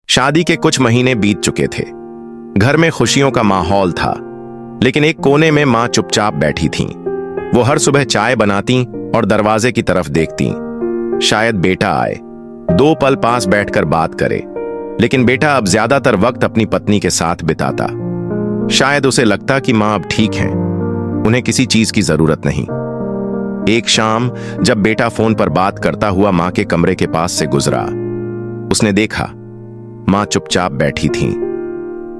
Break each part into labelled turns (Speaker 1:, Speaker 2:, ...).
Speaker 1: शादी के कुछ महीने बीत चुके थे। घर में खुशियों का माहौल था, लेकिन एक कोने में मां चुपचाप बैठी थीं। वो हर सुबह चाय बनाती और दरवाजे की तरफ देखती। शायद बेटा आए, 2 पल पास बैठकर बात करे। लेकिन बेटा अब ज्यादातर वक्त अपनी पत्नी के साथ बिताता। शायद उसे लगता कि मां अब ठीक है, उन्हें किसी चीज की जरूरत नहीं। एक शाम जब बेटा फोन पर बात करता हुआ मां के कमरे के पास से गुजरा, उसने देखा मां चुपचाप बैठी थीं,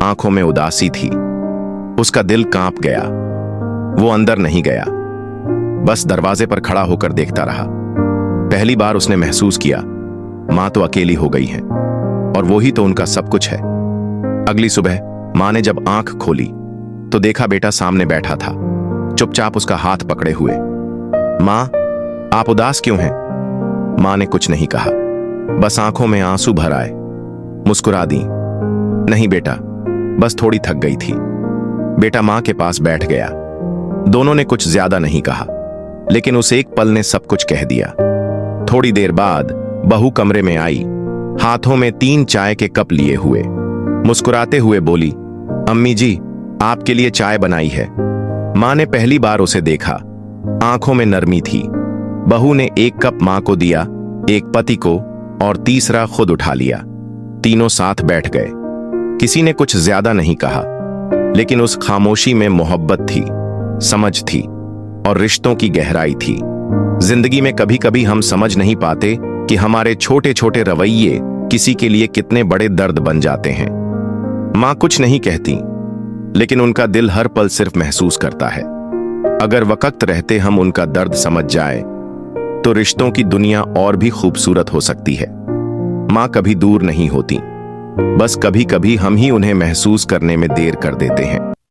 Speaker 1: आंखों में उदासी थी। उसका दिल कांप गया। वो अंदर नहीं गया, बस दरवाजे पर खड़ा होकर देखता रहा। पहली बार उसने महसूस किया मां तो अकेली हो गई है, और वो ही तो उनका सब कुछ है। अगली सुबह मां ने जब आंख खोली तो देखा बेटा सामने बैठा था, चुपचाप उसका हाथ पकड़े हुए। मां, आप उदास क्यों हैं? मां ने कुछ नहीं कहा, बस आंखों में आंसू भर आए। मुस्कुरा दी। नहीं बेटा, बस थोड़ी थक गई थी। बेटा मां के पास बैठ गया। दोनों ने कुछ ज्यादा नहीं कहा, लेकिन उस एक पल ने सब कुछ कह दिया। थोड़ी देर बाद बहू कमरे में आई, हाथों में 3 चाय के कप लिए हुए। मुस्कुराते हुए बोली, अम्मी जी, आपके लिए चाय बनाई है। मां ने पहली बार उसे देखा, आंखों में नरमी थी। बहू ने 1 कप मां को दिया, 1 पति को, और तीसरा खुद उठा लिया। तीनों साथ बैठ गए। किसी ने कुछ ज्यादा नहीं कहा, लेकिन उस खामोशी में मोहब्बत थी, समझ थी, और रिश्तों की गहराई थी। जिंदगी में कभी कभी हम समझ नहीं पाते कि हमारे छोटे छोटे रवैये किसी के लिए कितने बड़े दर्द बन जाते हैं। मां कुछ नहीं कहती, लेकिन उनका दिल हर पल सिर्फ महसूस करता है। अगर वक्त रहते हम उनका दर्द समझ जाए, तो रिश्तों की दुनिया और भी खूबसूरत हो सकती है। मां कभी दूर नहीं होती, बस कभी कभी हम ही उन्हें महसूस करने में देर कर देते हैं।